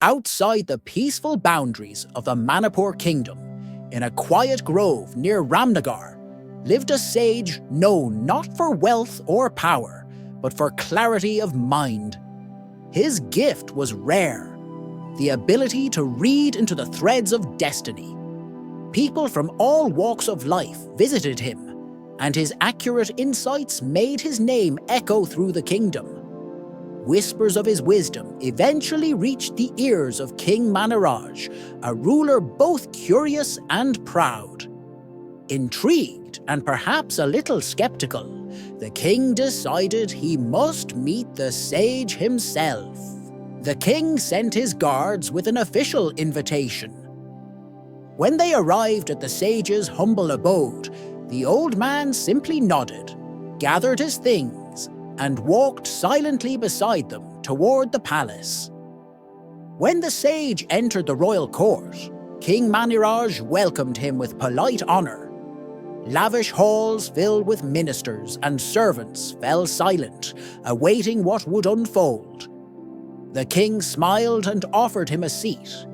Outside the peaceful boundaries of the Manipur kingdom, in a quiet grove near Ramnagar, lived a sage known not for wealth or power, but for clarity of mind. His gift was rare, the ability to read into the threads of destiny. People from all walks of life visited him, and his accurate insights made his name echo through the kingdom. Whispers of his wisdom eventually reached the ears of King Maniraj, a ruler both curious and proud. Intrigued and perhaps a little skeptical, the king decided he must meet the sage himself. The king sent his guards with an official invitation. When they arrived at the sage's humble abode, the old man simply nodded, gathered his things, and walked silently beside them toward the palace. When the sage entered the royal court, King Maniraj welcomed him with polite honor. Lavish halls filled with ministers and servants fell silent, awaiting what would unfold. The king smiled and offered him a seat.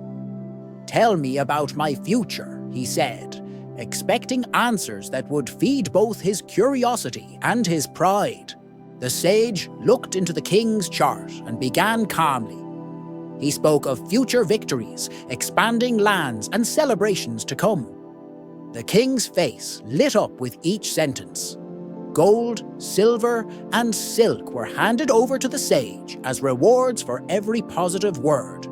"Tell me about my future," he said, expecting answers that would feed both his curiosity and his pride. The sage looked into the king's chart and began calmly. He spoke of future victories, expanding lands, and celebrations to come. The king's face lit up with each sentence. Gold, silver, and silk were handed over to the sage as rewards for every positive word.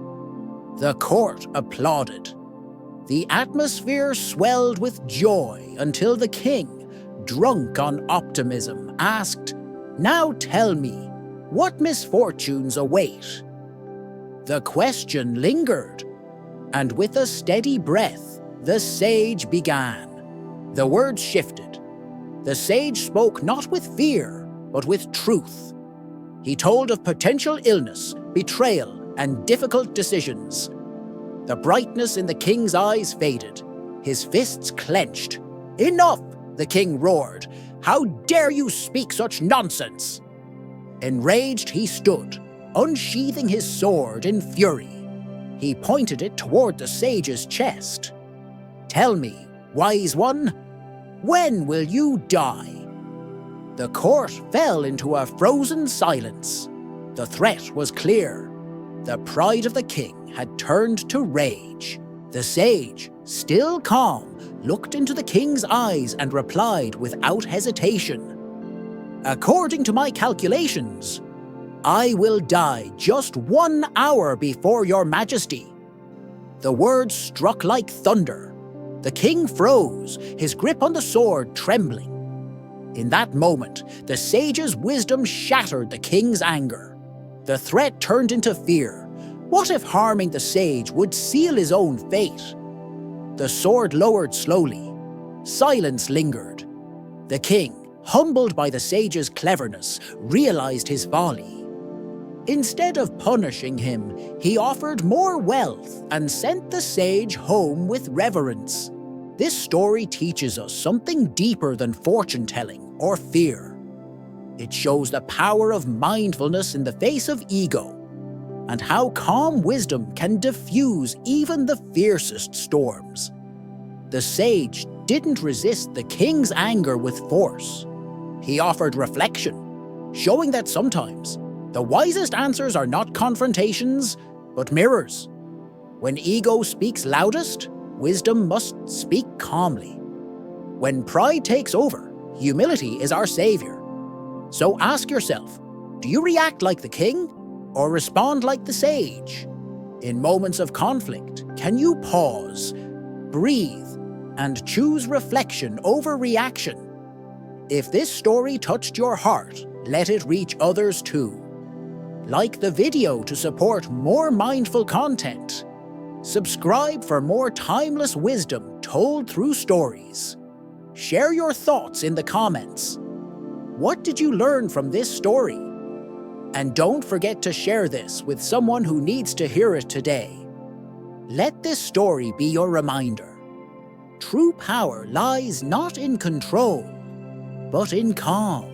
The court applauded. The atmosphere swelled with joy until the king, drunk on optimism, asked, "Now tell me, what misfortunes await?" The question lingered, and with a steady breath, the sage began. The words shifted. The sage spoke not with fear, but with truth. He told of potential illness, betrayal, and difficult decisions. The brightness in the king's eyes faded. His fists clenched. "Enough!" the king roared. "How dare you speak such nonsense?" Enraged, he stood, unsheathing his sword in fury. He pointed it toward the sage's chest. "Tell me, wise one, when will you die?" The court fell into a frozen silence. The threat was clear. The pride of the king had turned to rage. The sage, still calm, looked into the king's eyes and replied without hesitation. "According to my calculations, I will die just 1 hour before your majesty." The words struck like thunder. The king froze, his grip on the sword trembling. In that moment, the sage's wisdom shattered the king's anger. The threat turned into fear. What if harming the sage would seal his own fate? The sword lowered slowly. Silence lingered. The king, humbled by the sage's cleverness, realized his folly. Instead of punishing him, he offered more wealth and sent the sage home with reverence. This story teaches us something deeper than fortune-telling or fear. It shows the power of mindfulness in the face of ego, and how calm wisdom can diffuse even the fiercest storms. The sage didn't resist the king's anger with force. He offered reflection, showing that sometimes the wisest answers are not confrontations, but mirrors. When ego speaks loudest, wisdom must speak calmly. When pride takes over, humility is our savior. So ask yourself, do you react like the king or respond like the sage? In moments of conflict, can you pause, breathe, and choose reflection over reaction? If this story touched your heart, let it reach others too. Like the video to support more mindful content. Subscribe for more timeless wisdom told through stories. Share your thoughts in the comments. What did you learn from this story? And don't forget to share this with someone who needs to hear it today. Let this story be your reminder. True power lies not in control, but in calm.